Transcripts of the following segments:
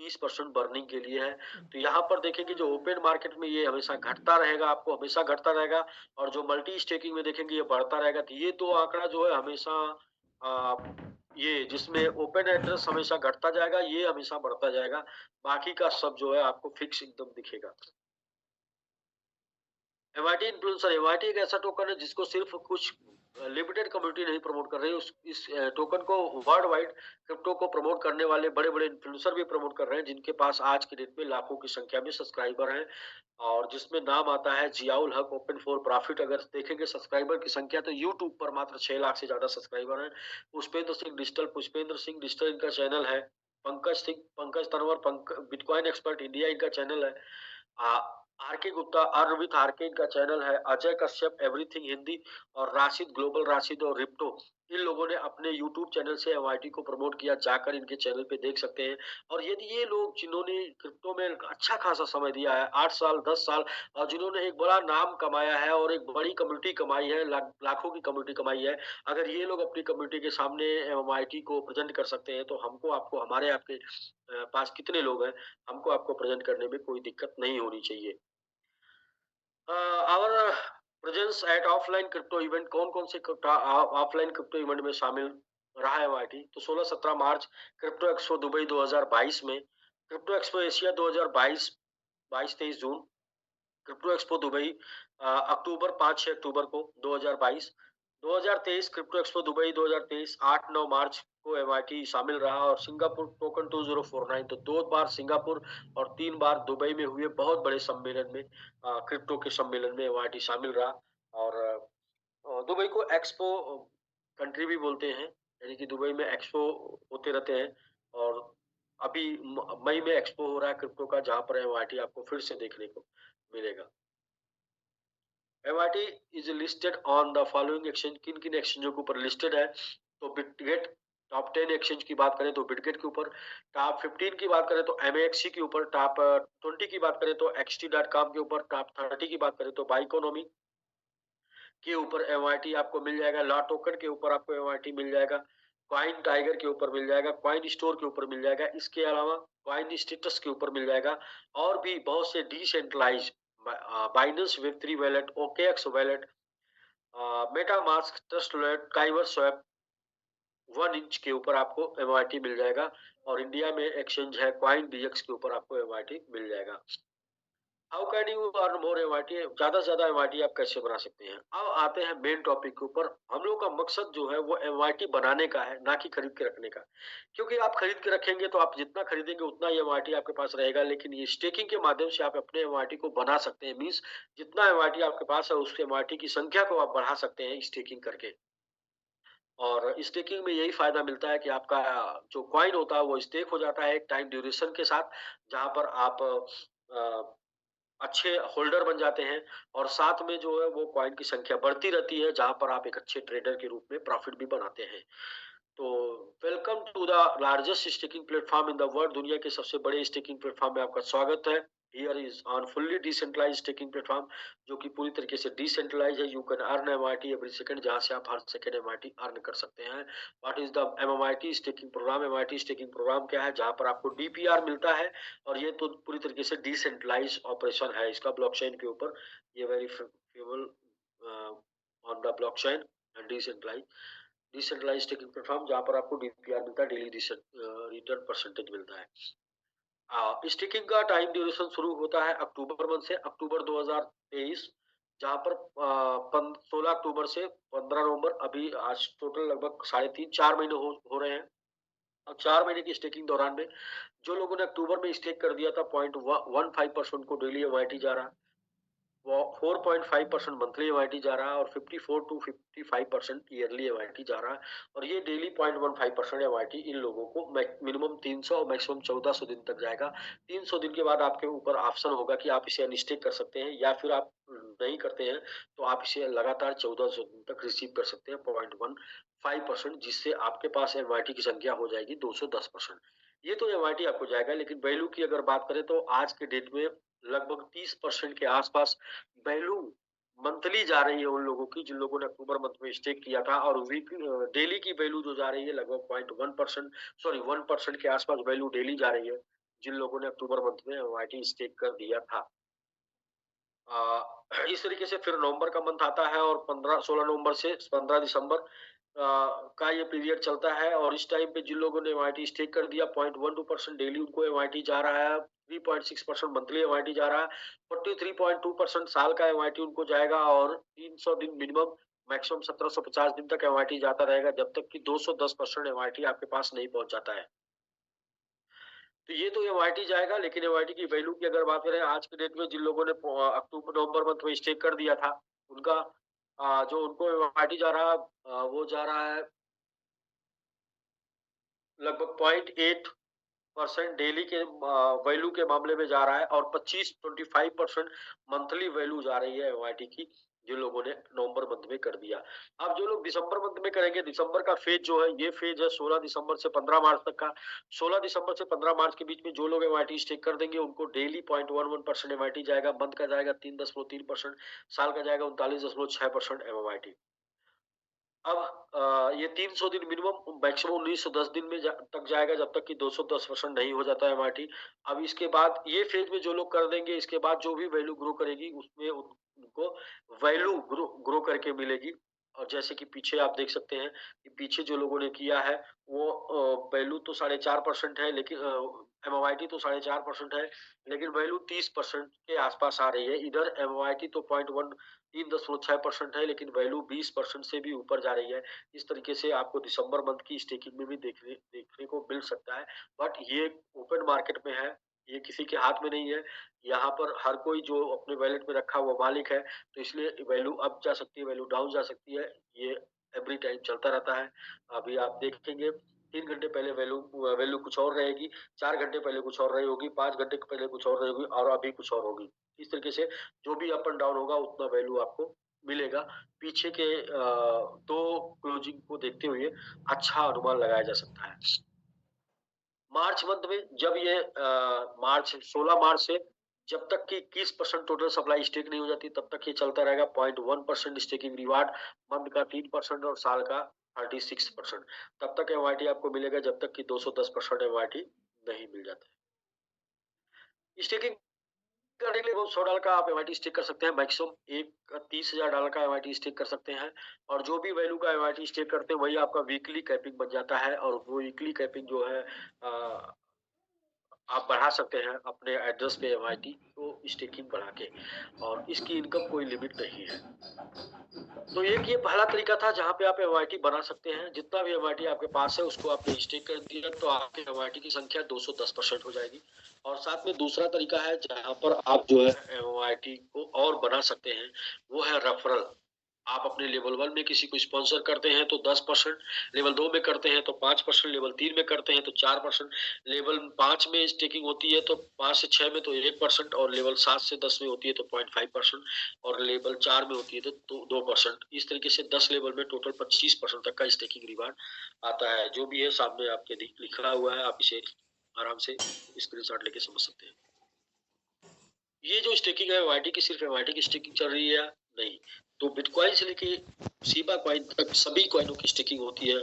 30% burning के लिए है। तो यहाँ पर देखेंगे जो ओपन मार्केट में ये हमेशा घटता रहेगा, आपको हमेशा घटता रहेगा, और जो मल्टी स्टेकिंग में देखेंगे ये बढ़ता रहेगा। तो ये 2 आंकड़ा जो है हमेशा ये जिसमें ओपन एड्रेस हमेशा घटता जाएगा, ये हमेशा बढ़ता जाएगा। बाकी का सब जो है आपको फिक्स एकदम दिखेगा। एमआईटी इन्फ्लुएंसर, एमआईटी एक ऐसा टोकन है जिसको सिर्फ कुछ लिमिटेड कम्युनिटी नहीं प्रमोट कर रही है। इस टोकन को वर्ल्ड वाइड क्रिप्टो को प्रमोट करने वाले बड़े-बड़े इन्फ्लुएंसर भी प्रमोट कर रहे हैं, जिनके पास आज की डेट में लाखों की संख्या में सब्सक्राइबर हैं, और जिसमें नाम आता है जियाउल हक ओपन फॉर प्रॉफिट। अगर देखेंगे सब्सक्राइबर की संख्या तो यूट्यूब पर मात्र 6 लाख से ज्यादा सब्सक्राइबर हैं। पुष्पेंद्र सिंह डिजिटल इनका चैनल है। Pankaj Tanwar bitcoin expert India इनका चैनल है। RK Gupta earn with RK इनका चैनल है। अजय कश्यप एवरीथिंग हिंदी, और राशिद ग्लोबल राशिद और रिप्टो, इन लोगों ने अपने यूट्यूब चैनल से एमआईटी को प्रमोट किया, जाकर इनके चैनल पे देख सकते हैं। और यदि ये लोग जिन्होंने क्रिप्टो में अच्छा खासा समय दिया है, 8 साल 10 साल, और जिन्होंने एक बड़ा नाम कमाया है और एक बड़ी कम्युनिटी कमाई है, लाखों की कम्युनिटी कमाई है, अगर ये लोग अपनी कम्युनिटी के सामने एमआईटी को प्रेजेंट कर सकते हैं, तो हमको आपको हमारे आपके पास कितने लोग हैं, हमको आपको प्रेजेंट करने में कोई दिक्कत नहीं होनी चाहिए। Our presence at offline crypto event, कौन-कौन से ऑफलाइन क्रिप्टो इवेंट में शामिल रहा है एमआईटी? तो 16-17 मार्च क्रिप्टो एक्सपो दुबई 2022 में, क्रिप्टो एक्सपो एशिया 2022, 22-23 जून, क्रिप्टो एक्सपो दुबई अक्टूबर 5-6 अक्टूबर को 2022, 2023 क्रिप्टो एक्सपो दुबई 2023 8-9 मार्च को एमआईटी शामिल रहा, और सिंगापुर टोकन 2049, तो 2 बार सिंगापुर और 3 बार दुबई में हुए बहुत बड़े सम्मेलन में, क्रिप्टो के सम्मेलन में एमआईटी शामिल रहा। और दुबई को एक्सपो कंट्री भी बोलते हैं, यानी कि दुबई में एक्सपो होते रहते हैं, और अभी मई में एक्सपो हो रहा है क्रिप्टो का, जहां पर एमआईटी आपको फिर से देखने को मिलेगा। MIT is listed on the following exchange, किन किन एक्सचेंजों के ऊपर लिस्टेड है? तो बिटगेट, टॉप 10 एक्सचेंज की बात करें तो बिटगेट के ऊपर, टॉप 15 की बात करें तो एमएक्सी के ऊपर, टॉप 20 की बात करें तो xt.com के ऊपर, टॉप 30 की बात करें तो बाइकोनॉमी के ऊपर एमआईटी आपको मिल जाएगा, लॉ टोकन के ऊपर आपको एमआईटी मिल जाएगा, कॉइन टाइगर के ऊपर मिल जाएगा, कॉइन स्टोर के ऊपर मिल जाएगा, इसके अलावा कॉइन स्टेटस के ऊपर मिल जाएगा, और भी बहुत से decentralise Binance web 3 wallet, OKX wallet, MetaMask, trust wallet, Kyber swap 1 inch के ऊपर आपको एमआईटी मिल जाएगा, और इंडिया में एक्सचेंज है कॉइन बीएक्स के ऊपर आपको एमआईटी मिल जाएगा। How can you earn more MIT, ज्यादा से ज्यादा एमआईटी आप कैसे बना सकते हैं? अब आते हैं मेन टॉपिक के ऊपर। हम लोग का मकसद जो है वो एमआईटी बनाने का है, ना कि खरीद के रखने का। क्योंकि आप खरीद के रखेंगे तो आप जितना खरीदेंगे उतना ही एमआईटी आपके पास रहेगा, लेकिन ये स्टेकिंग के माध्यम से आप अपने एमआईटी को बना सकते हैं। मीन्स जितना एमआईटी आपके पास है उस एमआईटी की संख्या को आप बढ़ा सकते हैं स्टेकिंग करके। और स्टेकिंग में यही फायदा मिलता है कि आपका जो कॉइन होता है वो स्टेक हो जाता है एक टाइम ड्यूरेशन के साथ, जहां पर आप अच्छे होल्डर बन जाते हैं, और साथ में जो है वो कॉइन की संख्या बढ़ती रहती है, जहां पर आप एक अच्छे ट्रेडर के रूप में प्रॉफिट भी बनाते हैं। तो welcome to the largest staking platform in the world, दुनिया के सबसे बड़े स्टेकिंग प्लेटफॉर्म में आपका स्वागत है। Here is on fully decentralized staking platform, जो कि पूरी तरीके से डिसेंट्रलाइज है। You can earn MIT every second, जहां से आप हर सेकंड एमआईटी अर्न कर सकते हैं। What is the MIT staking program? MIT staking program क्या है? जहां पर आपको डीपीआर मिलता है, और ये तो पूरी तरीके से डिसेंट्रलाइज ऑपरेशन है इसका ब्लॉकचेन के ऊपर। ये verifiable on the blockchain and decentralize, decentralized staking platform, जहां पर आपको डीपीआर मिलता है, डेली रिटर्न परसेंटेज मिलता है। स्टेकिंग का टाइम ड्यूरेशन शुरू होता है अक्टूबर मंथ से, अक्टूबर 2023, जहां पर 16 अक्टूबर से 15 नवंबर, अभी आज टोटल लगभग 3.5 4 महीने हो रहे हैं। और 4 महीने की स्टेकिंग दौरान में जो लोगों ने अक्टूबर में स्टेक कर दिया था, 0.15% को डेली एमआईटी जा रहा है, वो 4.5% मंथली एमआईटी जा रहा है, और 54 टू 55% ईयरली एमआईटी जा रहा है। और ये डेली 0.15% एमआईटी इन लोगों को मिनिमम 300 और मैक्सिमम 1400 दिन तक जाएगा। 300 दिन के बाद आपके ऊपर ऑप्शन होगा कि आप इसे अनस्टेक कर सकते हैं, या फिर आप नहीं करते हैं तो आप इसे लगातार 1400 दिन तक रिसीव कर सकते हैं 0.15%, जिससे आपके पास एमआईटी की संख्या हो जाएगी 210%। ये तो एमआईटी आपको जाएगा, लेकिन वैल्यू की अगर बात करें तो आज के डेट में लगभग 30% के आसपास वैल्यू मंथली जा रही है उन लोगों की, जिन लोगों ने अक्टूबर मंथ में स्टेक किया था। और वीक डेली की वैल्यू जो जा रही है लगभग 0.1%, सॉरी 1% के आसपास वैल्यू डेली जा रही है। जिन लोगों ने अक्टूबर मंथ में एमवाईटी स्टेक कर दिया था। इस तरीके से फिर नवंबर का मंथ आता है और 15-16 नवंबर से 15 दिसंबर का ये पीरियड चलता है और इस टाइम पे जिन लोगों ने एमआईटी स्टेक कर दिया 0.12% डेली उनको एमआईटी जा रहा है, 3.6% मंथली एमआईटी जा रहा है, 43.2% साल का एमआईटी उनको जाएगा और 300 दिन मिनिमम, मैक्सिमम 1750 दिन तक एमआईटी जाता रहेगा जब तक कि 210% एमआईटी आपके पास नहीं पहुंच जाता है। तो ये तो एमआईटी जाएगा, लेकिन एमआईटी की वैल्यू की अगर बात करें आज के डेट में जिन लोगों ने अक्टूबर नवंबर मंथ में स्टेक कर दिया था, उनका जो उनको एमआईटी जा रहा है वो जा रहा है लगभग 0.8% डेली के वैल्यू के मामले में जा रहा है और 25% मंथली वैल्यू जा रही है एमआईटी की, जिन लोगों ने नवंबर मंथ में कर दिया। अब जो लोग दिसंबर मंथ में करेंगे, दिसंबर का फेज जो है, ये फेज है 16 दिसंबर से 15 मार्च तक का। 16 दिसंबर से 15 मार्च के बीच में जो लोग एमआईटी स्टेक कर देंगे उनको डेली 0.11% एमआईटी जाएगा, मंथ का जाएगा 3.3%, साल का जाएगा 39.6% एमआईटी। अब ये 300 दिन मिनिमम, मैक्सिमम 1910 दिन में तक जाएगा जब तक कि 210% नहीं हो जाता एमआरटी। अब इसके बाद ये फेज में जो लोग कर देंगे, इसके बाद जो भी वैल्यू ग्रो करेगी उसमें उनको वैल्यू ग्रो करके मिलेगी। और जैसे कि पीछे आप देख सकते हैं कि पीछे जो लोगों ने किया है वो वैल्यू तो 4.5% है, लेकिन एमओआईटी तो 4.5% है, लेकिन वैल्यू 30% के आसपास आ रही है। इधर एमओआईटी तो 3.6% है, लेकिन वैल्यू 20% से भी ऊपर जा रही है। इस तरीके से आपको दिसंबर मंथ की स्टेकिंग में भी देखने देखने को मिल सकता है। बट ये ओपन मार्केट में है, ये किसी के हाथ में नहीं है। यहाँ पर हर कोई जो अपने वॉलेट में रखा हुआ मालिक है, तो इसलिए वैल्यू अप जा सकती है, वैल्यू डाउन जा सकती है। ये एवरी टाइम चलता रहता है। अभी आप देखेंगे 3 घंटे पहले वैल्यू वैल्यू कुछ और रहेगी, 4 घंटे पहले कुछ और रही होगी, 5 घंटे पहले कुछ और रही होगी और अभी कुछ और होगी। इस तरीके से जो भी अप एंड डाउन होगा उतना वैल्यू आपको मिलेगा। पीछे के 2 क्लोजिंग को देखते हुए अच्छा अनुमान लगाया जा सकता है। मार्च मंथ में जब ये मार्च 16 मार्च से जब तक कि 21% टोटल सप्लाई स्टेक नहीं हो जाती तब तक ये चलता रहेगा। 0.1% स्टेकिंग रिवार्ड, मंथ का 3% और साल का 36%। तब तक एमआईटी आपको मिलेगा जब तक कि 210% एमआईटी नहीं मिल जाता है। स्टेकिंग करने के लिए वो $100 का आप एमआईटी स्टेक कर सकते हैं, मैक्सिमम एक $30,000 का एमआईटी स्टेक कर सकते हैं और जो भी वैल्यू का एमआईटी स्टेक करते हैं वही आपका वीकली कैपिंग बन जाता है और वो वीकली कैपिंग जो है आप बढ़ा सकते हैं अपने एड्रेस पे एमआईटी को स्टेकिंग बढ़ा के, और इसकी इनकम कोई लिमिट नहीं है। तो एक ये पहला तरीका था जहाँ पे आप एमआईटी बना सकते हैं। जितना भी एमआईटी आपके पास है उसको आपने स्टेक कर दिया तो आपके एमआईटी की संख्या 210% हो जाएगी। और साथ में दूसरा तरीका है जहाँ पर आप जो है एमआईटी को और बना सकते हैं, वो है रेफरल। आप अपने लेवल 1 में किसी को स्पॉन्सर करते हैं तो 10%, लेवल 2 में करते हैं तो 5%, लेवल 3 में करते हैं तो 4%, लेवल 5 में स्टेकिंग होती है तो 5 से 6 में तो 1% और लेवल 7 से 10 में होती है तो 0.5% और लेवल 4 में होती है तो 2%। इस तरीके से 10 लेवल में टोटल 25% तक का स्टेकिंग रिवार्ड आता है। जो भी है सामने आपके लिखा हुआ है, आप इसे आराम से स्क्रीनशॉट लेके समझ सकते हैं। ये जो स्टेकिंग है एमआईटी की, सिर्फ एमआईटी की स्टेकिंग चल रही है नहीं, तो बिटकॉइन से लेके शिबा कॉइन तक सभी कॉइनों की स्टेकिंग होती है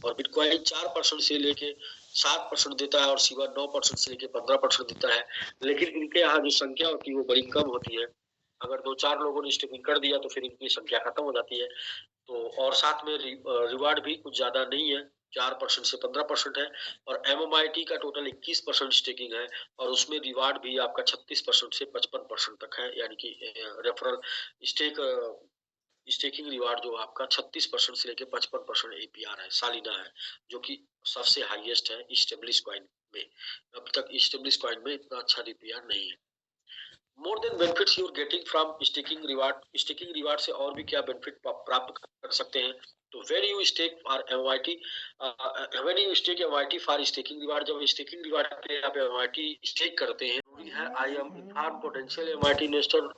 और बिटकॉइन 4% से लेके 7% देता है और शिबा 9% से लेके 15% देता है। लेकिन इनके यहाँ जो संख्या होती है वो बड़ी कम होती है। अगर 2-4 लोगों ने स्टेकिंग कर दिया तो फिर इनकी संख्या खत्म हो जाती है। तो और साथ में रिवार्ड भी कुछ ज्यादा नहीं है, 4% से 15% है और एमएमआईटी का टोटल 21% स्टेकिंग है और उसमें रिवार्ड भी आपका 36% से 55% तक है। यानी कि रेफरल स्टेक स्टेकिंग रिवार्ड जो आपका 36% से लेकर 55% एपीआर है, सालिना है, जो कि सबसे हाईएस्ट है स्टेब्लिश कॉइन में। अब तक स्टेब्लिश कॉइन में इतना अच्छा एपीआर नहीं है। More than benefits you are getting from staking reward से और भी क्या बेनिफिट प्राप्त कर सकते हैं। तो when you stake for MIT, when you stake MIT for staking reward, जब स्टेकिंग रिवार्ड पे आप एमआईटी स्टेक करते हैं, जरूरी है I am inform potential MIT investor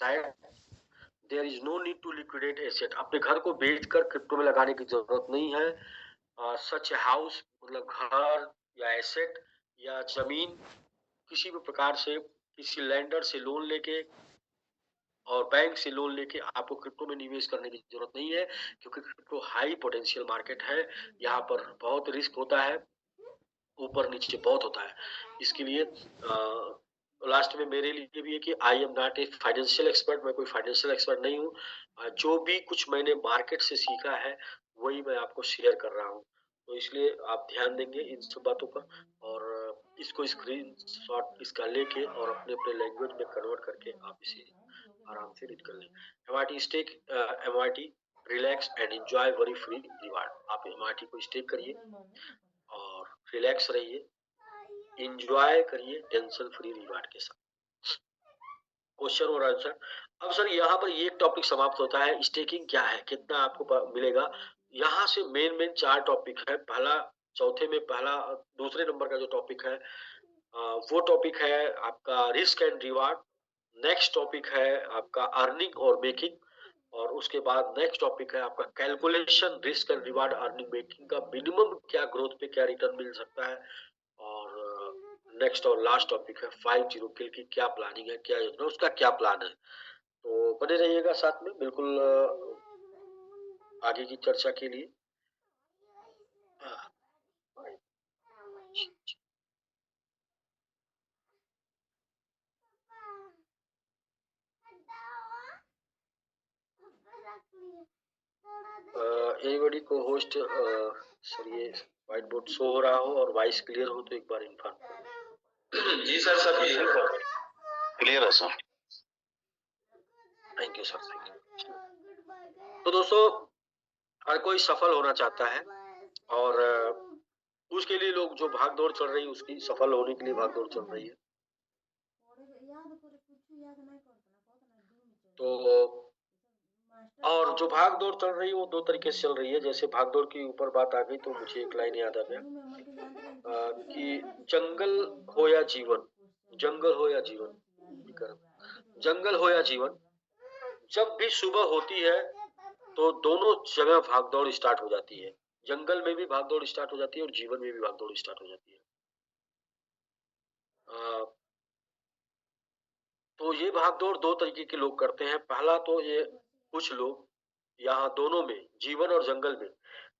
that there is no need to liquidate asset. अपने घर को बेचकर क्रिप्टो में लगाने की जरूरत नहीं है। सच हाउस मतलब घर या एसेट या जमीन, किसी भी प्रकार से किसी लैंडर से लोन लेके और बैंक से लोन लेके आपको क्रिप्टो में निवेश करने की जरूरत नहीं है, क्योंकि क्रिप्टो हाई पोटेंशियल मार्केट है। यहाँ पर बहुत रिस्क होता है ऊपर नीचे बहुत होता है। इसके लिए लास्ट में मेरे लिए भी है कि I am not a financial expert, मैं कोई फाइनेंशियल एक्सपर्ट नहीं हूँ। जो भी कुछ मैंने मार्केट से सीखा है, वही मैं आपको शेयर कर रहा हूँ। तो इसलिए आप ध्यान देंगे इन सब बातों पर, और इसको स्क्रीनशॉट इसका लेके और अपने-अपने लैंग्वेज में कन्वर्ट करके आप इसे आराम से रीड कर लें। MRT stake, MRT relax and enjoy very free reward. आप एमआरटी को स्टेक करिए और रिलैक्स रहिए, एन्जॉय करिए टेंशन फ्री रिवार्ड के साथ। क्वेश्चन और आंसर। अब सर यहाँ पर ये एक टॉपिक समाप्त होता है, स्टेकिंग क्या है, कितना आपको मिलेगा। यहाँ से मेन 4 टॉपिक है। पहला, चौथे में पहला, दूसरे नंबर का जो टॉपिक है वो टॉपिक है आपका risk and reward. Next topic है आपका अर्निंग और मेकिंग, और उसके बाद नेक्स्ट टॉपिक है आपका calculation risk and reward earning making का मिनिमम क्या ग्रोथ पे क्या रिटर्न मिल सकता है। और नेक्स्ट और लास्ट टॉपिक है 50 किल की क्या प्लानिंग है, क्या योजना, उसका क्या प्लान है। तो बने रहिएगा साथ में बिल्कुल आगे की चर्चा के लिए। एनीबॉडी को होस्ट, सर ये व्हाइट बोर्ड शो हो रहा हो और वॉइस क्लियर हो तो एक बार इन्फॉर्म करें। जी सर, सब क्लियर है sir. Thank you sir, thank you. तो दोस्तों, हर कोई सफल होना चाहता है, और उसके लिए लोग जो भाग दौड़ चल रही है, उसकी सफल होने के लिए भाग दौड़ चल रही है। तो और जो भाग दौड़ चल रही है वो 2 तरीके से चल रही है। जैसे भाग दौड़ के ऊपर बात आ गई तो मुझे एक लाइन याद आ गया कि जंगल हो या जीवन, जंगल हो या जीवन, जंगल हो या जीवन, जब भी सुबह होती है तो दोनों जगह भागदौड़ स्टार्ट हो जाती है। जंगल में भी भागदौड़ स्टार्ट हो जाती है और जीवन में भी भागदौड़ स्टार्ट हो जाती है। तो ये भागदौड़ 2 तरीके के लोग करते हैं। पहला तो ये कुछ लोग यहाँ दोनों में, जीवन और जंगल में,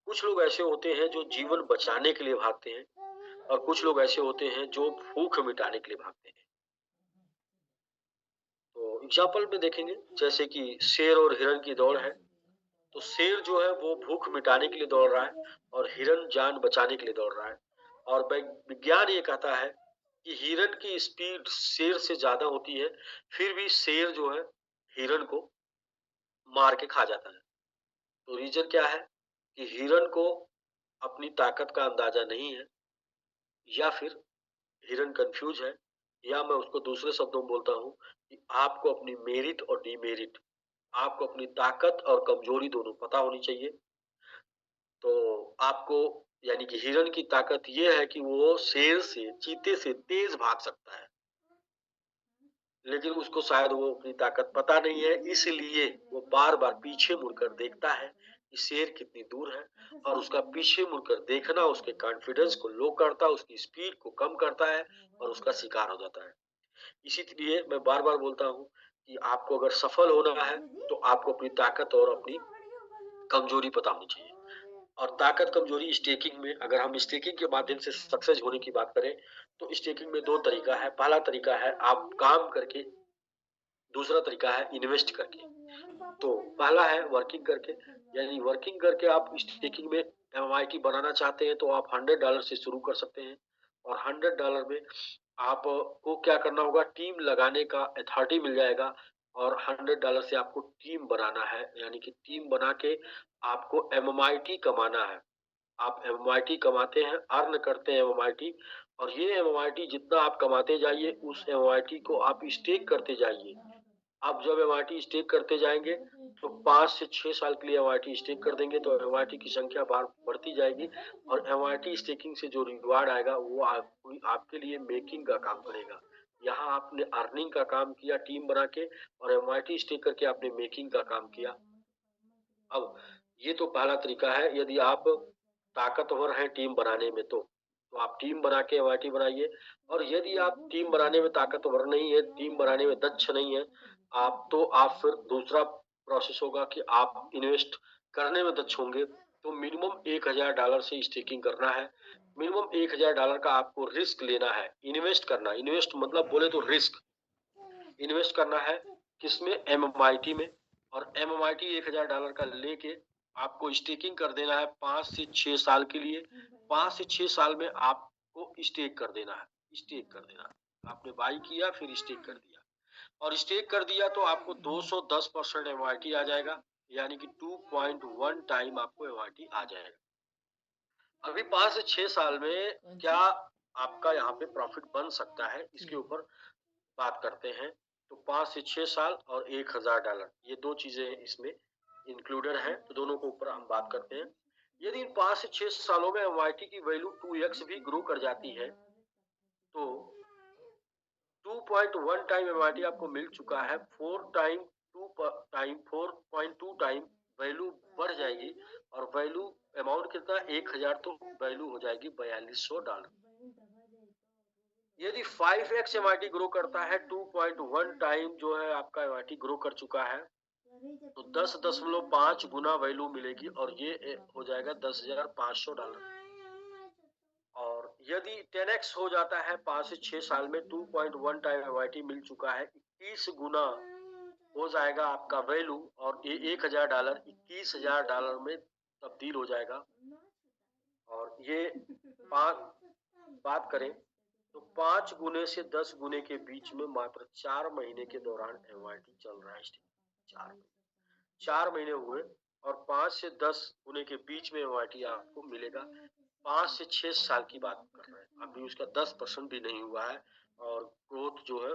कुछ लोग ऐसे होते हैं जो जीवन बचाने के लिए भागते हैं, और कुछ लोग ऐसे होते हैं जो भूख मिटाने के लिए भागते हैं। तो एग्जाम्पल में देखेंगे, जैसे कि शेर और हिरण की दौड़ है, तो शेर जो है वो भूख मिटाने के लिए दौड़ रहा है और हिरण जान बचाने के लिए दौड़ रहा है। और विज्ञान ये कहता है कि हिरण की स्पीड शेर से ज्यादा होती है, फिर भी शेर जो है हिरण को मार के खा जाता है। तो रीजन क्या है कि हिरण को अपनी ताकत का अंदाजा नहीं है, या फिर हिरण कंफ्यूज है, या मैं उसको दूसरे शब्दों में बोलता हूँ कि आपको अपनी मेरिट और डीमेरिट, आपको अपनी ताकत और कमजोरी दोनों पता होनी चाहिए। तो आपको, यानी कि हिरण की ताकत ये है कि वो शेर से, चीते से तेज भाग सकता है, लेकिन उसको शायद वो अपनी ताकत पता नहीं है, इसलिए वो बार बार पीछे मुड़कर देखता है कि शेर कितनी दूर है, और उसका पीछे मुड़कर देखना उसके कॉन्फिडेंस को लो करता है, उसकी स्पीड को कम करता है, और उसका शिकार हो जाता है। इसीलिए मैं बार बार बोलता हूँ कि आपको अगर सफल होना है तो आपको अपनी ताकत और अपनी कमजोरी पता होनी चाहिए। और ताकत कमजोरी स्टेकिंग में, अगर हम स्टेकिंग के माध्यम से सक्सेस होने की बात करें तो स्टेकिंग में 2 तरीका है। पहला तरीका है आप काम करके, दूसरा तरीका है इन्वेस्ट करके। तो पहला है वर्किंग करके, यानी वर्किंग करके आप स्टेकिंग में एमआईटी बनाना चाहते हैं तो आप $100 से शुरू कर सकते हैं, और $100 में आपको क्या करना होगा, टीम लगाने का अथॉरिटी मिल जाएगा, और $100 से आपको टीम बनाना है, यानी कि टीम बना के आपको एमएमआईटी कमाना है। आप एमएमआईटी कमाते हैं, अर्न करते हैं एमएमआईटी, और ये एमएमआईटी जितना आप कमाते जाइए, उस एमएमआईटी को आप स्टेक करते जाइए। आप जब एमआईटी स्टेक करते जाएंगे तो 5 से 6 साल के लिए एमआईटी स्टेक कर देंगे तो एमआईटी की संख्या बढ़ती जाएगी, और एमआईटी स्टेकिंग से जो रिवार्ड आएगा वो आपके लिए मेकिंग का काम करेगा। यहाँ आपने अर्निंग का काम किया टीम बना के, और एमआईटी स्टेक करके आपने मेकिंग का काम किया। अब ये तो पहला तरीका है, यदि आप ताकतवर हैं टीम बनाने में तो आप टीम बना के एमआईटी बनाइए। और यदि आप टीम बनाने में ताकतवर नहीं है, टीम बनाने में दक्ष नहीं है, आप फिर दूसरा प्रोसेस होगा कि आप इन्वेस्ट करने में दक्ष होंगे, तो मिनिमम $1000 से स्टेकिंग करना है। मिनिमम $1000 का आपको रिस्क लेना है, इन्वेस्ट करना। इन्वेस्ट मतलब बोले तो रिस्क। इन्वेस्ट करना है किसमें? एमएमआईटी में। और एमएमआईटी $1000 का लेके आपको स्टेकिंग कर देना है 5 से 6 साल के लिए। 5 से 6 साल में आपको स्टेक कर देना है। स्टेक कर देना है, आपने बाई किया फिर स्टेक कर दिया, और स्टेक कर दिया तो आपको 210% एमआईटी आ जाएगा, यानी कि 2.1 टाइम आपको एमआईटी आ जाएगा। अभी 5 से 6 साल में क्या आपका यहाँ पे प्रॉफिट बन सकता है, इसके ऊपर बात करते हैं। तो 5 से 6 साल और $1000, ये दो चीजें इसमें इंक्लूडेड है, तो दोनों के ऊपर हम बात करते हैं। यदि इन 5 से 6 सालों में एमआईटी की वैल्यू 2x भी ग्रो कर जाती है, तो 2.1 टाइम एमआईटी आपको मिल चुका है, 4.2 टाइम वैल्यू बढ़ जाएगी, और वैल्यू अमाउंट कितना? 1000, तो वैल्यू हो जाएगी $4200। यदि 5x एमआईटी ग्रो करता है, 2.1 टाइम जो है आपका एमआईटी ग्रो कर चुका है, तो 10.5 गुना वैल्यू मिलेगी, और ये हो जाएगा $10,500। और यदि 10x हो जाता है 5 से 6 साल में, 2.1 टाइम एमआईटी मिल चुका है, 21 गुना हो जाएगा आपका वैल्यू, और ये $1000 $21,000 में तब्दील हो जाएगा। और ये बात करें तो 5 गुने से 10 गुने के बीच में मात्र 4 महीने के दौरान एमआईटी चल रहा है। 4 महीने हुए, और 5 से 10 गुने के बीच में एमआईटी आपको मिलेगा। 5 से 6 साल की बात कर रहे हैं, अभी उसका 10% भी नहीं हुआ है, और ग्रोथ जो है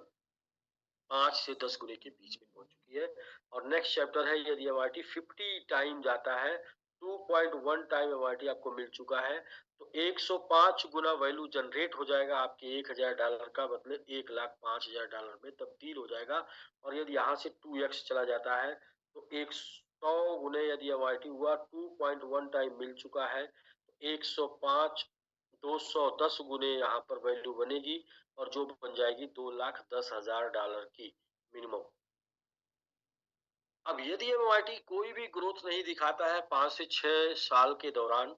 5 से 10 गुने के बीच में पहुंच चुकी है। और नेक्स्ट चैप्टर है, यदि एमआईटी 50 टाइम जाता है, 2.1 टाइम एमआईटी आपको मिल चुका है, तो 105 गुना वैल्यू जनरेट हो जाएगा आपके $1000 का, मतलब $1,05,000 में तब्दील हो जाएगा। और यदि यहाँ से 2x चला जाता है, तो 100 गुने यदि एमआईटी हुआ, 2.1 टाइम मिल चुका है, तो 105 210 गुने यहाँ पर वैल्यू बनेगी, और जो बन जाएगी $2,10,000 की मिनिमम। अब यदि एमआईटी कोई भी ग्रोथ नहीं दिखाता है 5 से 6 साल के दौरान,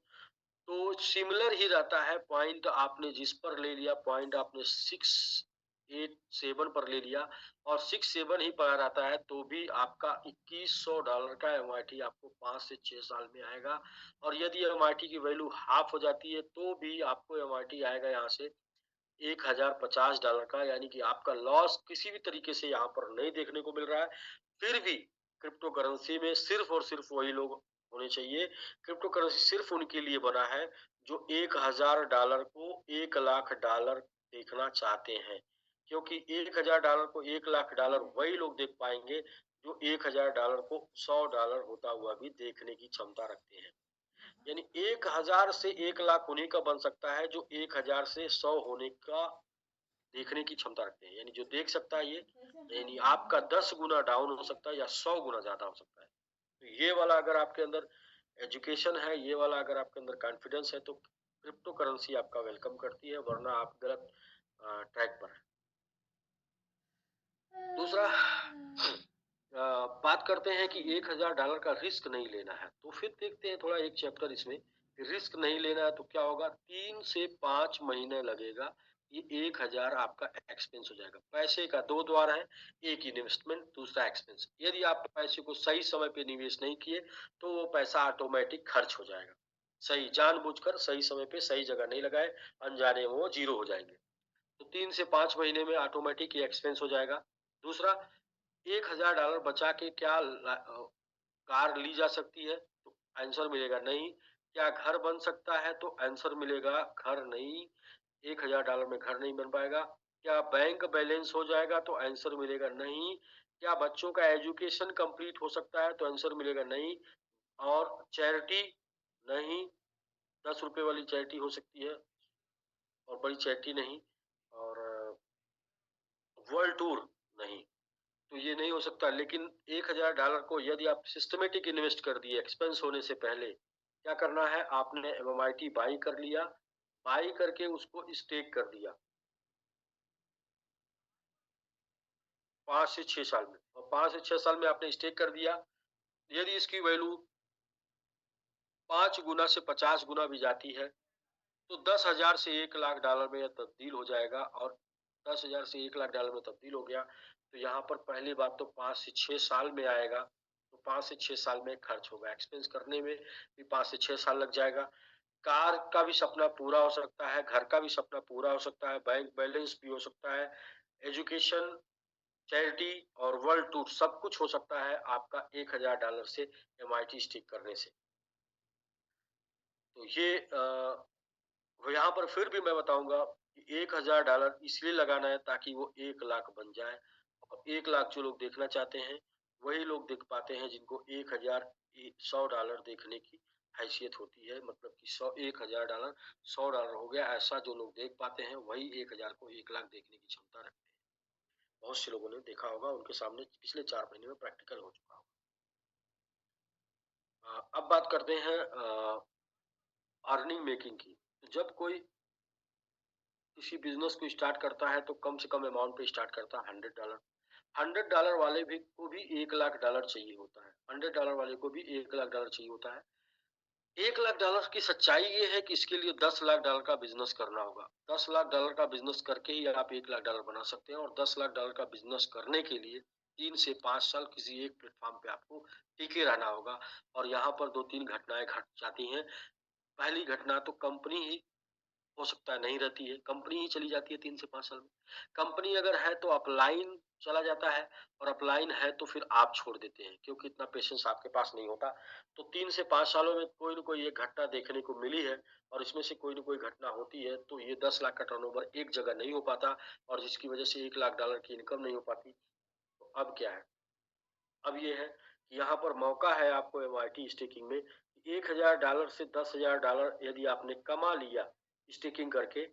तो सिमिलर ही रहता है। पॉइंट आपने जिस पर ले लिया, पॉइंट आपने 687 पर ले लिया, और 67 ही पड़ा रहता है, तो भी आपका $2100 का एमआईटी आपको 5 से 6 साल में आएगा। और यदि एमआईटी की वैल्यू हाफ हो जाती है, तो भी आपको एमआईटी आएगा यहाँ से $1050 का, यानी कि आपका लॉस किसी भी तरीके से यहाँ पर नहीं देखने को मिल रहा है। फिर भी क्रिप्टो करेंसी में सिर्फ और सिर्फ वही लोग होने चाहिए। क्रिप्टो करेंसी सिर्फ उनके लिए बना है जो $1000 को $1,00,000 देखना चाहते हैं, क्योंकि $1000 को $1,00,000 वही लोग देख पाएंगे जो $1000 को $100 होता हुआ भी देखने की क्षमता रखते हैं। यानी 1000 से 1,00,000 उन्हीं का बन सकता है जो 1000 से 100 होने का देखने की क्षमता रखते हैं। यानी जो देख सकता है ये, यानी आपका 10 गुना डाउन हो सकता है या 100 गुना ज्यादा हो सकता है। तो ये वाला अगर आपके अंदर एजुकेशन है, ये वाला अगर आपके अंदर कॉन्फिडेंस है, तो क्रिप्टो करेंसी आपका वेलकम करती है, वरना आप गलत ट्रैक पर है। दूसरा बात करते हैं कि $1000 का रिस्क नहीं लेना है, तो फिर देखते हैं थोड़ा एक चैप्टर इसमें। रिस्क नहीं लेना है तो क्या होगा? 3 से 5 महीने लगेगा, ये 1000 आपका एक्सपेंस हो जाएगा। पैसे का दो द्वार है, एक इन्वेस्टमेंट, दूसरा एक्सपेंस। यदि आप पैसे को सही समय पे निवेश नहीं किए, तो वो पैसा ऑटोमेटिक खर्च हो जाएगा। सही जानबूझकर सही समय पे सही जगह नहीं लगाए, अनजाने में वो जीरो हो जाएंगे। तो 3 से 5 महीने में ऑटोमेटिक ये एक्सपेंस हो जाएगा। दूसरा, $1000 बचा के क्या कार ली जा सकती है? तो आंसर मिलेगा नहीं। क्या घर बन सकता है? तो आंसर मिलेगा घर नहीं। $1000 में घर नहीं बन पाएगा। क्या बैंक बैलेंस हो जाएगा? तो आंसर मिलेगा नहीं। क्या बच्चों का एजुकेशन कंप्लीट हो सकता है? तो आंसर मिलेगा नहीं। और चैरिटी नहीं, ₹10 वाली चैरिटी हो सकती है और बड़ी चैरिटी नहीं। और वर्ल्ड टूर नहीं, तो ये नहीं हो सकता। लेकिन $1000 को यदि आप सिस्टमेटिक इन्वेस्ट कर दिए एक्सपेंस होने से पहले, क्या करना है? आपने एमएमआईटी बाई कर लिया, बाई करके उसको स्टेक कर दिया 5 से 6 साल में, और 5 से 6 साल में आपने स्टेक कर दिया। यदि इसकी वैल्यू 5 गुना से 50 गुना भी जाती है, तो 10,000 से 1 लाख डॉलर में यह तब्दील हो जाएगा और 10,000 से 1 लाख डॉलर में तब्दील हो गया। तो यहाँ पर पहली बात तो 5 से 6 साल में आएगा, तो 5 से 6 साल में खर्च होगा। एक्सपेंस करने में भी 5 से 6 साल लग जाएगा। कार का भी सपना पूरा हो सकता है, घर का भी सपना पूरा हो सकता है, बैंक बैलेंस भी हो सकता है, एजुकेशन, चैरिटी और वर्ल्ड टूर सब कुछ हो सकता है आपका $1,000 से एमआईटी स्टिक करने से। तो ये यहाँ पर फिर भी मैं बताऊंगा कि $1,000 इसलिए लगाना है ताकि वो 1 लाख बन जाए। और 1 लाख जो लोग देखना चाहते हैं वही लोग देख पाते हैं जिनको $1,100 देखने की हैसियत होती है। मतलब कि 1,000 $1 $100 हो गया, ऐसा जो लोग देख पाते हैं वही 1,000 को 1 लाख देखने की क्षमता रखते हैं। बहुत से लोगों ने देखा होगा, उनके सामने पिछले 4 महीने में प्रैक्टिकल हो चुका होगा। अब बात करते हैं अर्निंग मेकिंग की। जब कोई किसी बिजनेस को स्टार्ट करता है तो कम से कम अमाउंट पे स्टार्ट करता है $100। $100 वाले भी को भी $1 लाख चाहिए होता है। $100 वाले को भी $1 लाख चाहिए होता है। $1 लाख की सच्चाई ये है कि इसके लिए $10 लाख का बिजनेस करना होगा। $10 लाख का बिजनेस करके ही आप $1 लाख बना सकते हैं। और $10 लाख का बिजनेस करने के लिए 3 से 5 साल किसी एक प्लेटफॉर्म पे आपको टिके रहना होगा। और यहाँ पर 2-3 घटनाएं घट जाती हैं। पहली घटना तो कंपनी ही हो सकता है नहीं रहती है, कंपनी ही चली जाती है 3 से 5 साल में। कंपनी अगर है तो अपलाइन चला जाता है, और अपलाइन है तो फिर आप छोड़ देते हैं क्योंकि इतना पेशेंस आपके पास नहीं होता। तो 3 से 5 सालों में कोई न कोई एक घटना देखने को मिली है, और इसमें से कोई न कोई घटना होती है तो ये 10 लाख का टर्नओवर एक जगह नहीं हो पाता, और जिसकी वजह से $1 लाख की इनकम नहीं हो पाती। तो अब क्या है? अब ये है कि यहाँ पर मौका है आपको एमआईटी स्टेकिंग में। $1,000 से $10,000 यदि आपने कमा लिया स्टेकिंग करके,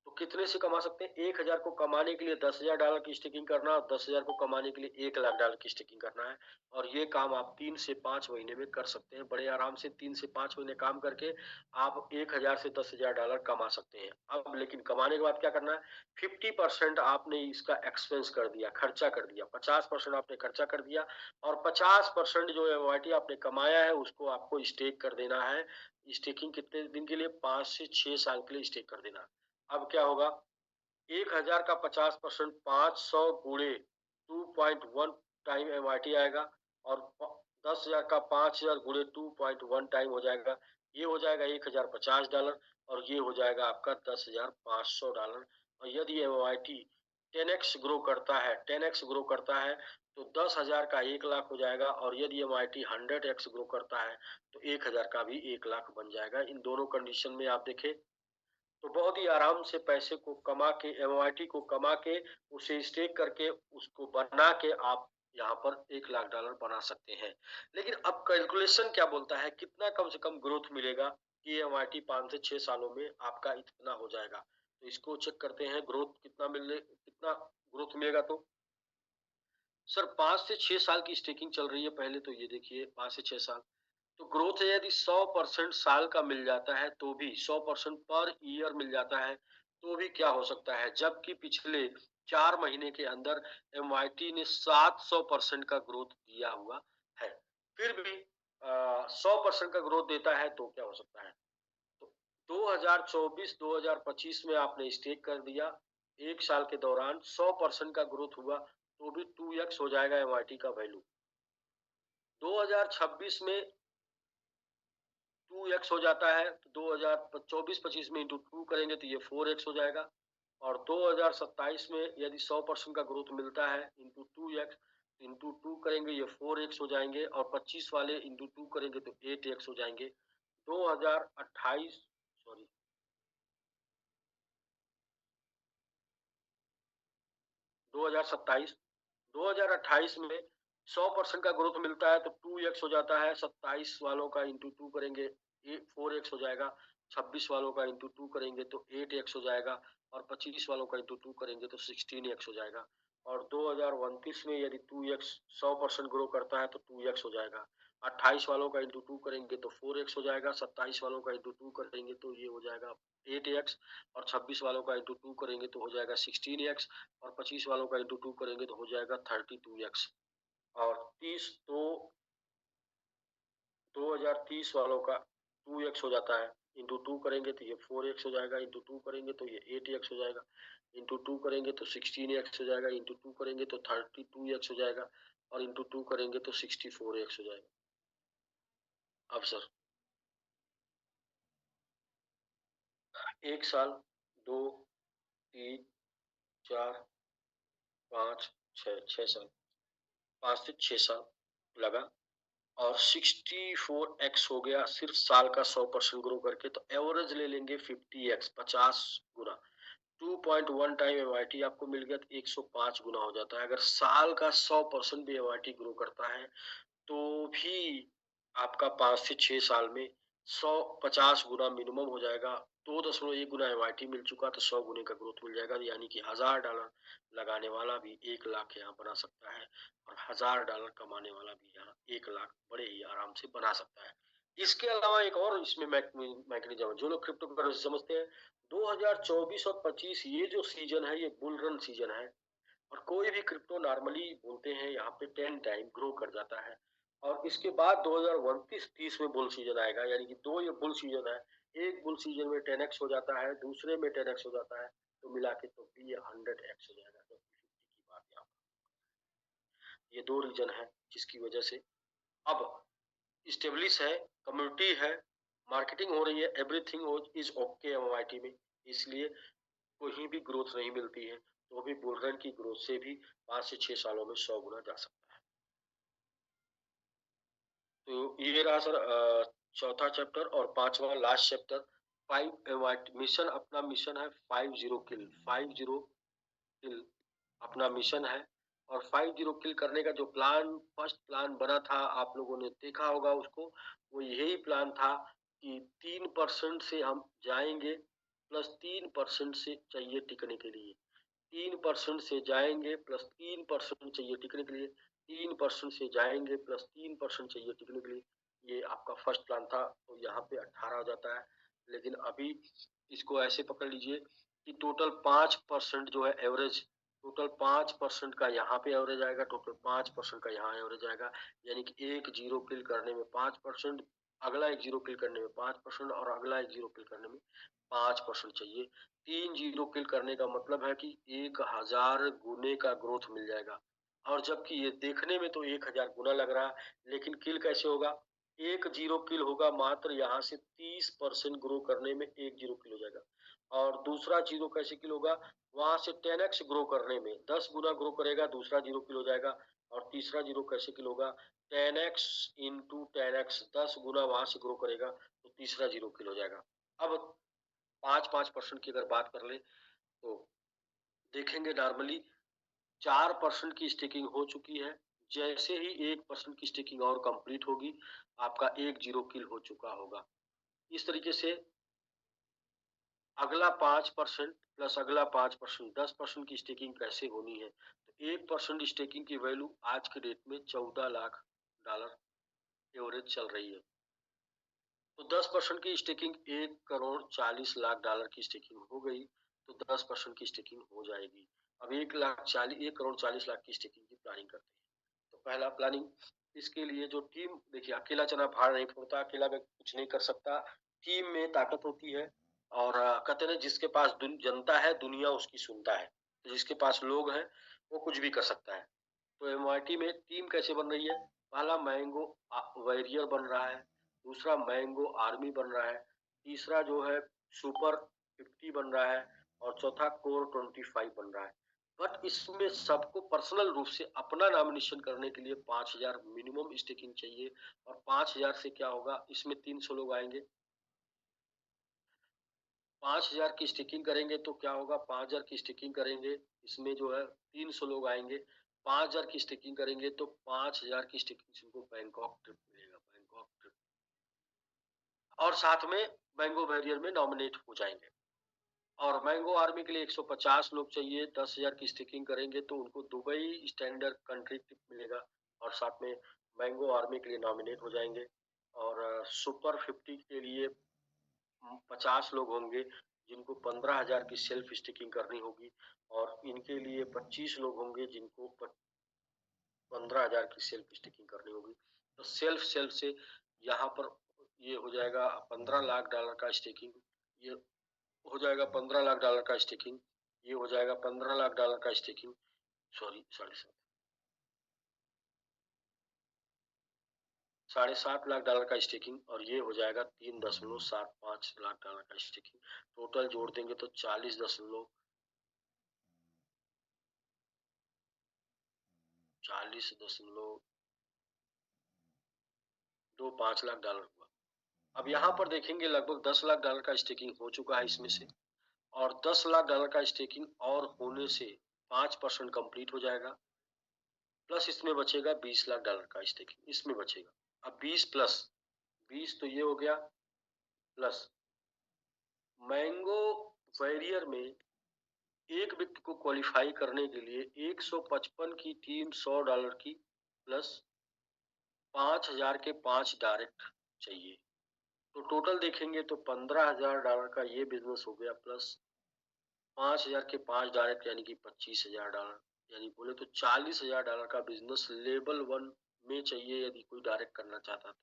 तो कितने से कमा सकते हैं? 1,000 को कमाने के लिए $10,000 की स्टेकिंग करना, और 10,000 को कमाने के लिए $1 लाख की स्टेकिंग करना है। और ये काम आप 3 से 5 महीने में कर सकते हैं। बड़े आराम से 3 से 5 महीने काम करके आप 1,000 से $10,000 कमा सकते हैं। अब लेकिन कमाने के बाद क्या करना है? 50% आपने इसका एक्सपेंस कर दिया, खर्चा कर दिया, 50% आपने खर्चा कर दिया, और 50% जो एमआईटी आपने कमाया है उसको आपको स्टेक कर देना है। स्टेकिंग कितने दिन के लिए? 5 से 6 साल के लिए स्टेक कर देना है। अब क्या होगा? 1,000 का 50% 500 गुणे 2.1 टाइम एमआईटी आएगा, और 10,000 का 5,000 गुणे 2.1 टाइम हो जाएगा। ये हो जाएगा $1,050, और ये हो जाएगा आपका $10,500। और यदि एमआईटी 10x ग्रो करता है, 10x ग्रो करता है तो 10,000 का 1 लाख हो जाएगा, और यदि एमआईटी 100x ग्रो करता है तो 1,000 का भी 1 लाख बन जाएगा। इन दोनों कंडीशन में आप देखें तो बहुत ही आराम से पैसे को कमा के, एमआईटी को कमा के, उसे स्टेक करके, उसको बना के आप यहाँ पर $1 लाख बना सकते हैं। लेकिन अब कैलकुलेशन क्या बोलता है, कितना कम से कम ग्रोथ मिलेगा कि एमआईटी 5 से 6 सालों में आपका इतना हो जाएगा। तो इसको चेक करते हैं, ग्रोथ कितना ग्रोथ मिलेगा। तो सर 5 से 6 साल की स्टेकिंग चल रही है। पहले तो ये देखिए 5 से 6 साल, तो ग्रोथ है यदि 100% साल का मिल जाता है तो भी, 100% पर ईयर मिल जाता है तो भी क्या हो सकता है, जबकि पिछले 4 महीने के अंदर एमआईटी ने 700% का ग्रोथ दिया हुआ है। फिर भी 100% का ग्रोथ देता है तो क्या हो सकता है? तो 2024-2025 में आपने स्टेक कर दिया, 1 साल के दौरान 100% का ग्रोथ हुआ तो भी 2x हो जाएगा एमआईटी का वैल्यू। 2026 में 2x हो जाता है, तो 2024-25 में इंटू 2 करेंगे तो ये 4x हो जाएगा। और 2027 में यदि 100% का ग्रोथ मिलता है इंटू 2x, इंटू 2 करेंगे ये 4x हो जाएंगे, और 25 वाले इंटू 2 करेंगे तो 8x हो जाएंगे। 2028 सॉरी 2027 2028 में 100% का ग्रोथ मिलता है तो 2x हो जाता है। 27 वालों का इंटू 2 करेंगे 4x हो जाएगा। 26 वालों का इंटू 2 करेंगे तो 8x हो जाएगा, और 25 वालों का इंटू 2 करेंगे तो 16x हो जाएगा। और 2029 में यदि 2x 100% ग्रो करता है तो 2x हो जाएगा। 28 वालों का इंटू 2 करेंगे तो 4x हो जाएगा। 27 वालों का इंटू 2 करेंगे तो ये हो जाएगा 8x, और 26 वालों का इंटू 2 करेंगे तो हो जाएगा 16x, और 25 वालों का इंटू 2 करेंगे तो हो जाएगा 32x। और 2030 वालों का 2x हो जाता है। इंटू 2 करेंगे तो ये 4x हो जाएगा, इंटू 2 करेंगे तो ये 8x हो जाएगा, इंटू 2 करेंगे तो 16x हो जाएगा, इंटू 2 करेंगे तो 32x हो जाएगा, और इंटू 2 करेंगे तो 64x हो जाएगा। अब सर 1 साल, 2, 3, 4, 5, 6 साल, 5 से 6 साल लगा, और 64x हो गया सिर्फ साल का 100% ग्रो करके। तो एवरेज ले लेंगे 50x, 50 गुना, 2.1 टाइम एमआईटी आपको मिल गया, तो 105 गुना हो जाता है। अगर साल का 100% भी एमआईटी ग्रो करता है तो भी आपका 5 से 6 साल में 150 गुना मिनिमम हो जाएगा। 2.1 गुना एमआईटी मिल चुका तो 100 गुने का ग्रोथ मिल जाएगा, यानी कि $1000 लगाने वाला भी 1 लाख यहाँ बना सकता है, और $1000 कमाने वाला भी यहाँ 1 लाख बड़े ही आराम से बना सकता है। इसके अलावा एक और इसमें मैकेनिज्म है, जो लोग क्रिप्टो करेंसी समझते हैं, 2024 और 25 ये जो सीजन है ये बुल रन सीजन है, और कोई भी क्रिप्टो नॉर्मली बोलते हैं यहाँ पे 10 टाइम ग्रो कर जाता है, और इसके बाद 2029-30 में बुल सीजन आएगा, यानी कि 2 ये बुल सीजन है। एक बुल सीजन में 10x हो जाता है, दूसरे में 10x हो जाता है, तो मिला के तो भी ये 100x हो जाएगा। तो 50 की बात यहाँ, ये 2 रीजन है जिसकी वजह से अब स्टेब्लिश है, कम्युनिटी है, मार्केटिंग हो रही है, एवरीथिंग इज ओके एमआईटी में, इसलिए कोई भी ग्रोथ नहीं मिलती है, तो भी बुल रन की ग्रोथ से भी 5 से 6 सालों में 100 गुना जा सकता है। तो ये रहा सर चौथा चैप्टर, और पांचवा लास्ट चैप्टर 5 मिशन, अपना मिशन है 50 किल, 50 किल अपना मिशन है। और 50 किल करने का जो प्लान, फर्स्ट प्लान बना था, आप लोगों ने देखा होगा उसको, वो यही प्लान था कि 3% से हम जाएंगे, प्लस 3% से चाहिए टिकने के लिए, 3% से जाएंगे प्लस 3% चाहिए टिकने के लिए, 3% से जाएंगे प्लस 3% चाहिए टिकने के लिए। ये आपका फर्स्ट प्लान था, तो यहाँ पे 18 हो जाता है। लेकिन अभी इसको ऐसे पकड़ लीजिए कि टोटल 5% जो है एवरेज, टोटल 5% का यहाँ पे एवरेज आएगा, टोटल 5% का यहाँ एवरेज आएगा, यानी कि एक जीरो किल करने में 5%, अगला एक जीरो किल करने में 5%, और अगला एक जीरो किल करने में 5% चाहिए। 3 जीरो किल करने का मतलब है कि 1000 गुने का ग्रोथ मिल जाएगा, और जबकि ये देखने में तो 1000 गुना लग रहा है, लेकिन किल कैसे होगा, एक जीरो किल होगा मात्र यहाँ से 30% ग्रो करने में एक जीरो किल हो जाएगा, और दूसरा जीरो कैसे किल होगा, वहां से 10x ग्रो करने में 10 गुना ग्रो करेगा, दूसरा जीरो किल हो जाएगा, और तीसरा जीरो कैसे किल होगा, 10x इंटू 10x, 10 गुना वहां से ग्रो करेगा, तो तीसरा जीरो किल हो जाएगा। अब 5% की अगर बात कर ले तो देखेंगे नॉर्मली 4% की स्टेकिंग हो चुकी है, जैसे ही 1% की स्टेकिंग और कंप्लीट होगी, आपका एक जीरो किल हो चुका होगा। इस तरीके से अगला 5% प्लस अगला 5%, 10% की स्टेकिंग कैसे होनी है, तो 1% स्टेकिंग की वैल्यू आज के डेट में $14 लाख एवरेज चल रही है, तो 10% की स्टेकिंग $1,40,00,000 की स्टेकिंग हो गई, तो 10% की स्टेकिंग हो जाएगी। अब 1,40,00,000 की स्टेकिंग की प्लानिंग करते हैं। तो पहला प्लानिंग, इसके लिए जो टीम, देखिए अकेला चना भार नहीं फोड़ता, अकेला व्यक्ति कुछ नहीं कर सकता, टीम में ताकत होती है, और कहते हैं जिसके पास जनता है दुनिया उसकी सुनता है, तो जिसके पास लोग हैं वो कुछ भी कर सकता है। तो एमआईटी में टीम कैसे बन रही है, पहला मैंगो वॉरियर बन रहा है, दूसरा मैंगो आर्मी बन रहा है, तीसरा जो है सुपर 50 बन रहा है, और चौथा कोर 25 बन रहा है। बट इसमें सबको पर्सनल रूप से अपना नॉमिनेशन करने के लिए 5000 मिनिमम स्टेकिंग चाहिए, और 5000 से क्या होगा, इसमें 300 लोग आएंगे, 5000 की स्टिकिंग करेंगे तो क्या होगा, 5000 की स्टिकिंग करेंगे, इसमें जो है 300 लोग आएंगे, 5000 की स्टिकिंग करेंगे तो 5000 की स्टिकिंग से उनको बैंकॉक ट्रिप मिलेगा, बैंकॉक ट्रिप, और साथ में मैंगो बैरियर में नॉमिनेट हो जाएंगे। और मैंगो आर्मी के लिए 150 लोग चाहिए, 10,000 की स्टिकिंग करेंगे तो उनको दुबई स्टैंडर्ड कंट्री ट्रिप मिलेगा, और साथ में मैंगो आर्मी के लिए नॉमिनेट हो जाएंगे। और सुपर 50 के लिए 50 लोग होंगे जिनको 15,000 की सेल्फ स्टिकिंग करनी होगी, और इनके लिए 25 लोग होंगे जिनको 15,000 की सेल्फ स्टिकिंग करनी होगी। तो सेल्फ सेल्फ से यहाँ पर ये हो जाएगा $15 लाख का स्टेकिंग, ये हो जाएगा $15 लाख का स्टेकिंग, ये हो जाएगा $15 लाख का स्टेकिंग, सॉरी 7.5 लाख का स्टेकिंग, और ये हो जाएगा $3.75 लाख का स्टेकिंग। टोटल जोड़ देंगे तो 40.25 लाख हुआ। अब यहाँ पर देखेंगे लगभग $10 लाख का स्टेकिंग हो चुका है इसमें से, और $10 लाख का स्टेकिंग और होने से 5% कंप्लीट हो जाएगा, प्लस इसमें बचेगा $20 लाख का स्टेकिंग इसमें बचेगा। अब 20 प्लस 20 तो ये हो गया, प्लस मैंगो वैरियर में एक व्यक्ति को क्वालिफाई करने के लिए 155 की टीम $100 की प्लस 5000 के 5 डायरेक्ट चाहिए। तो टोटल देखेंगे तो $15,000 का ये बिजनेस हो गया, प्लस 5000 के 5 डायरेक्ट यानी कि $25,000, यानी बोले तो $40,000 का बिजनेस लेवल 1 में चाहिए यदि कोई डायरेक्ट करना चाहता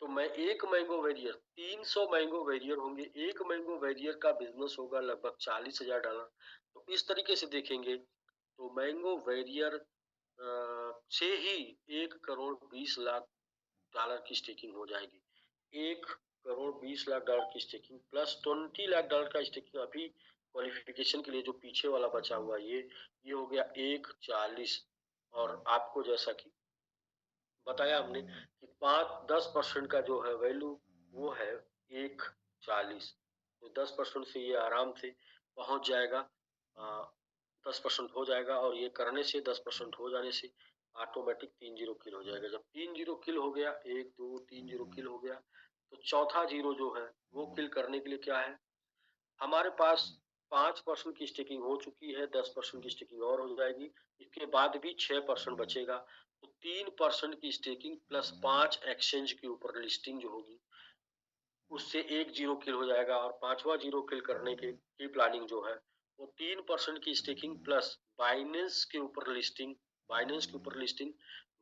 तो मैं एक मैंगो वेरियर 300 मैंगो वेरियर होंगे, एक मैंगो वेरियर का बिजनेस होगा लगभग $40,000। तो इस तरीके से देखेंगे तो मैंगो वेरियर से ही 1,20,00,000 की स्टेकिंग हो जाएगी। 1,20,00,000 की स्टेकिंग प्लस $20 लाख का स्टेकिंग अभी क्वालिफिकेशन के लिए जो पीछे वाला बचा हुआ ये हो गया 1,40। और आपको जैसा कि बताया हमने कि 5-10% का जो है वैल्यू वो है 1,40। तो 10% से ये आराम से पहुंच जाएगा, 10% हो जाएगा, और ये करने से 10% हो जाने से ऑटोमेटिक 30 किल हो जाएगा। जब 30 किल हो गया, 1 2 30 किल हो गया, तो चौथा जीरो जो है वो किल करने के लिए क्या है, हमारे पास 5% की स्टेकिंग हो चुकी है, 10% की स्टेकिंग और हो जाएगी, इसके बाद भी 6% बचेगा। तो 3% की स्टेकिंग प्लस 5 एक्सचेंज के ऊपर लिस्टिंग जो होगी उससे 1 जीरो किल हो जाएगा, और 5वां जीरो किल करने की प्लानिंग जो है वो 3% की स्टेकिंग प्लस बाइनेंस के ऊपर लिस्टिंग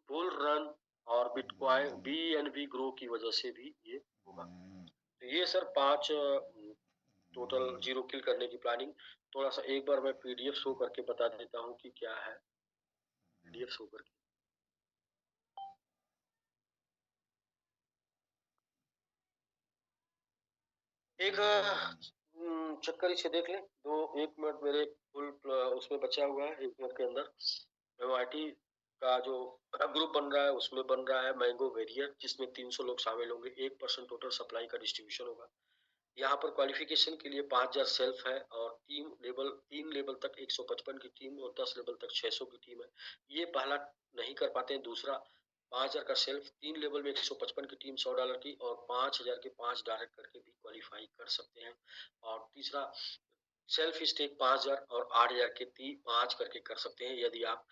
बुल रन और बिटकॉइन BNB ग्रो की वजह से भी ये होगा। तो ये सर 5 टोटल जीरो किल करने की प्लानिंग। थोड़ा सा एक बार मैं PDF शो करके बता देता हूँ कि क्या है, PDF शो करके। एक चक्कर इसे देख ले, 1 मिनट मेरे फुल उसमें बचा हुआ है, 1 मिनट के अंदर MIT का जो ग्रुप बन रहा है उसमें बन रहा है मैंगो वेरियर, जिसमें 300 लोग शामिल होंगे, 1% टोटल सप्लाई का डिस्ट्रीब्यूशन होगा। यहाँ पर क्वालिफिकेशन के लिए 5,000 सेल्फ है, और 3 लेवल तक 155 की टीम और 10 लेवल तक 600 की टीम है। ये पहला नहीं कर पाते हैं। दूसरा 5,000 का सेल्फ, 3 लेवल में 155 की टीम $100 की, और 5,000 के 5 डायरेक्ट करके भी क्वालिफाई कर सकते हैं। और तीसरा सेल्फ स्टेक 5,000 और 8,000 के 5 करके कर सकते हैं यदि आप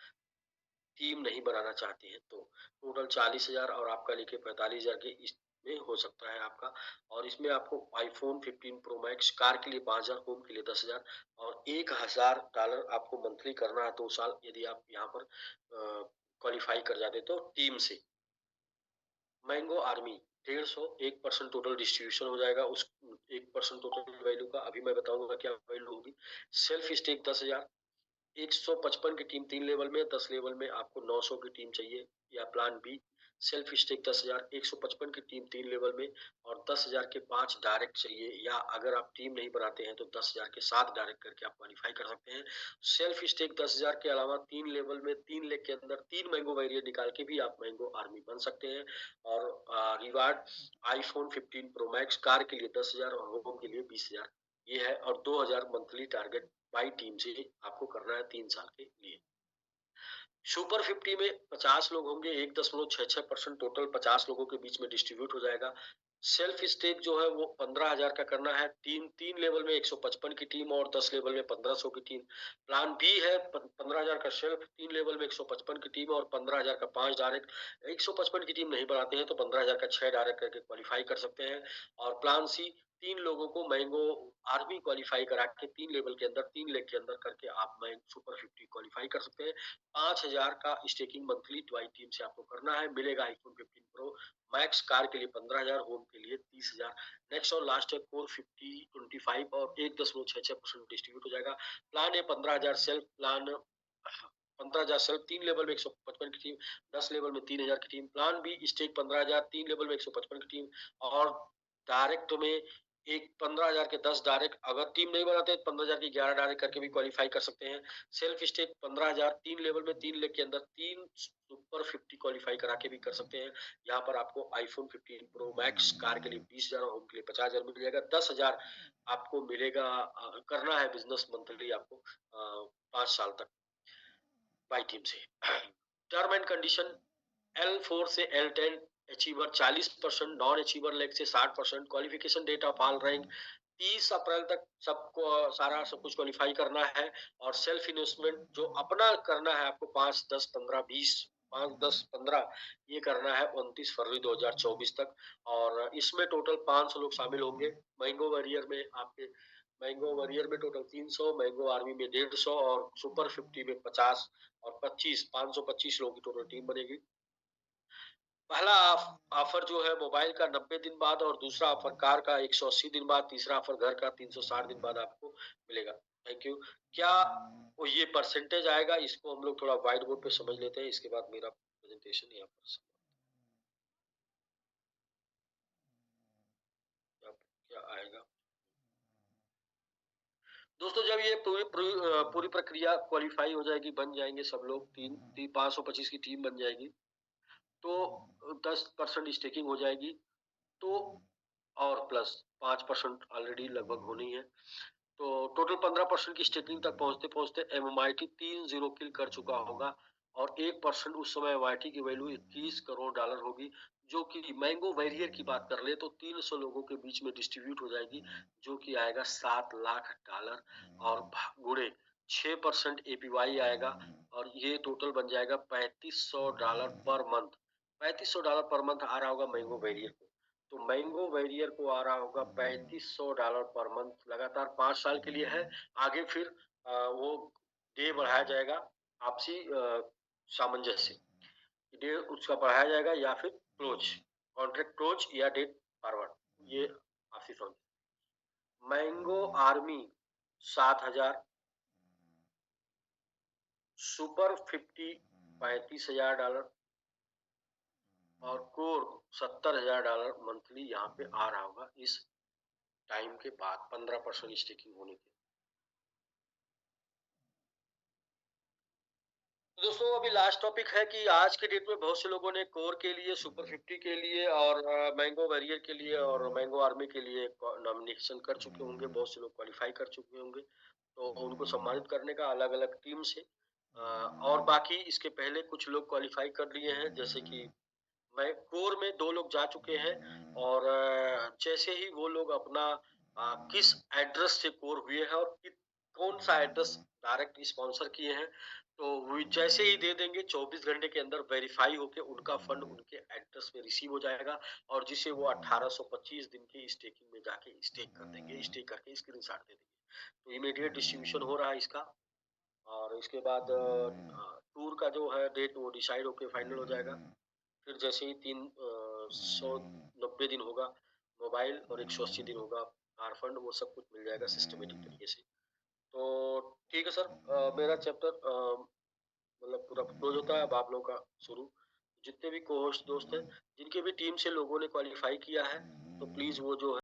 टीम नहीं बनाना चाहते हैं तो। टोटल 40,000 और आपका लेके 45,000 के इसमें हो सकता है आपका। और इसमें आपको iPhone 15 Pro Max, कार के लिए 5,000, होम के लिए 10,000 और $1,000 आपको मंथली करना है 2 साल, यदि आप यहाँ पर क्वालिफाई कर जाते तो टीम से। मैंगो आर्मी 150, 1% टोटल डिस्ट्रीब्यूशन हो जाएगा उस 1% टोटल वैल्यू का। अभी मैं बताऊंगा क्या वैल्यू होगी। सेल्फ स्टेक 10,000, 155 की टीम 3 लेवल में, 10 लेवल में आपको 900 की टीम चाहिए, या प्लान बी सेल्फ स्टेक 10,000, 155 की टीम 3 लेवल में और 10,000 के 5 डायरेक्ट चाहिए, या अगर आप टीम नहीं बनाते हैं तो 10,000 के 7 डायरेक्ट करके आप क्वालिफाई कर सकते हैं। सेल्फ स्टेक 10,000 के अलावा 3 लेवल में 3 लेग के अंदर 3 मैंगो वेरिएंट निकाल के भी आप मैंगो आर्मी बन सकते हैं। और reward iPhone 15 Pro Max, car के लिए 10,000 और होम के लिए 20,000 ये है, और 2,000 मंथली टारगेट बाई टीम से आपको करना है 3 साल के लिए। सुपर 50 में 50 लोग होंगे, 1.66% टोटल 50 लोगों के बीच में डिस्ट्रीब्यूट हो जाएगा। सेल्फ स्टेक जो है वो 15,000 का करना है, तीन लेवल में 155 की टीम और 10 लेवल में 1,500 की टीम। प्लान बी है 15,000 का सेल्फ, 3 लेवल में 155 की टीम और 15,000 का 5 डायरेक्ट। 155 की टीम नहीं बनाते हैं तो 15,000 का 6 डायरेक्ट करके क्वालिफाई कर सकते हैं। और प्लान सी 3 लोगों को मैंगो आर्मी क्वालिफाई करा के 3 लेवल के अंदर 3 लेग के अंदर करके आप सुपर 50 क्वालिफाई कर सकते हैं। 5,000 का स्टेकिंग मंथली ट्वाई टीम से आपको करना है, मिलेगा iPhone 15 Pro मैक्स कार के लिए 15,000, होम के लिए 30,000। नेक्स्ट और लास्ट है कोर 50, 25 और 1.66% डिस्ट्रीब्यूट हो जाएगा। प्लान है 15,000 सेल्फ प्लान, 15,000 सेल्फ, 3 लेवल में 155 की टीम, 10 लेवल में 3,000 की team. Plan B stake 15,000, 3 level में 155 की टीम और डायरेक्ट में एक 15,000 के 10 डायरेक्ट, अगर टीम नहीं बनाते 15,000 की 11 डायरेक्ट करके भी क्वालिफाई कर सकते हैं। सेल्फ स्टेक 15,000, 3 लेवल में 3 लेग के अंदर 3 सुपर 50 क्वालिफाई करा के भी कर सकते हैं। यहाँ पर आपको आईफोन 15 प्रो मैक्स कार के लिए 20,000 और होम के लिए 50,000 मिल जाएगा। 10,000 आपको मिलेगा, करना है बिजनेस मंथली आपको 5 साल तक बाई टीम से। टर्म एंड कंडीशन L4 से L10 achiever 40%, non achiever leg से 60%। Qualification date of all rank 30 अप्रैल तक सबको सारा सब कुछ क्वालिफाई करना है और सेल्फ इन्वेस्टमेंट जो अपना करना है आपको 5, 10, 15, 20, 5, 10, 15 ये करना है 29 फरवरी 2024 तक और इसमें टोटल 500 लोग शामिल होंगे। मैंगो वॉरियर में आपके मैंगो वॉरियर में टोटल 300, मैंगो आर्मी में 150 और सुपर 50 में 50 और 25 525 लोगों की टोटल टीम बनेगी। पहला ऑफर जो है मोबाइल का 90 दिन बाद और दूसरा ऑफर कार का 180 दिन बाद, तीसरा ऑफर घर का 360 दिन बाद आपको मिलेगा। Thank you. क्या वो ये परसेंटेज आएगा, इसको हम लोग थोड़ा व्हाइट बोर्ड पे समझ लेते हैं, इसके बाद मेरा प्रेजेंटेशन यहाँ पर क्या आएगा। दोस्तों जब ये पूरी प्रक्रिया क्वालिफाई हो जाएगी, बन जाएंगे सब लोग, 525 की टीम बन जाएगी, तो 10% स्टेकिंग हो जाएगी, तो और प्लस 5% ऑलरेडी लगभग होनी है, तो टोटल 15% की स्टेकिंग तक पहुंचते पहुंचते MMIT 3-0 किल कर चुका होगा और 1% उस समय MIT की वैल्यू 21 करोड़ डॉलर होगी, जो कि मैंगो वैरियर की बात कर ले तो 300 लोगों के बीच में डिस्ट्रीब्यूट हो जाएगी, जो कि आएगा 7 लाख डॉलर और गुणे 6% APY आएगा और ये टोटल बन जाएगा $3,500 पर मंथ। $3,500 पर मंथ आ रहा होगा मैंगो वैरियर को, तो मैंगो वैरियर को आ रहा होगा $3,500 पर मंथ, लगातार 5 साल के लिए है। आगे फिर वो डे बढ़ाया जाएगा, आपसी सामंजस्य डे उसका बढ़ाया जाएगा या फिर क्लोज कॉन्ट्रैक्ट क्लोज या डेट फॉरवर्ड, ये आपसी समझ। मैंगो आर्मी 7,000, सुपर 50 $35,000 और कोर $70,000 मंथली यहाँ पे आ रहा होगा इस टाइम के बाद 15% स्टेकिंग होने के। दोस्तों अभी लास्ट टॉपिक है कि आज के डेट में बहुत से लोगों ने कोर के लिए, सुपर 50 के लिए और मैंगो वैरियर के लिए और मैंगो आर्मी के लिए नॉमिनेशन कर चुके होंगे, बहुत से लोग क्वालिफाई कर चुके होंगे, तो उनको सम्मानित करने का अलग अलग टीम से और बाकी इसके पहले कुछ लोग क्वालिफाई कर लिए हैं, जैसे कि मैं कोर में 2 लोग जा चुके हैं और जैसे ही वो लोग अपना किस एड्रेस से कोर हुए हैं और कौन सा एड्रेस डायरेक्ट स्पॉन्सर किए हैं, तो वो जैसे ही दे देंगे 24 घंटे के अंदर वेरीफाई होके उनका फंड उनके एड्रेस पे रिसीव हो जाएगा और जिसे वो 1825 दिन की स्टेकिंग में जाके स्टेक कर देंगे, स्टेक करके स्क्रीनशॉट दे देंगे, तो इमीडिएट डिस्ट्रीब्यूशन हो रहा है इसका। और इसके बाद टूर का जो है डेट वो डिसाइड होके फाइनल हो जाएगा। फिर जैसे ही 390 दिन होगा मोबाइल और 180 दिन होगा कार फंड, वो सब कुछ मिल जाएगा सिस्टमेटिक तरीके से। तो ठीक है सर, मेरा चैप्टर मतलब पूरा क्लोज होता है, अब आप लोगों का शुरू। जितने भी को होस्ट दोस्त हैं जिनके भी टीम से लोगों ने क्वालिफाई किया है, तो प्लीज वो जो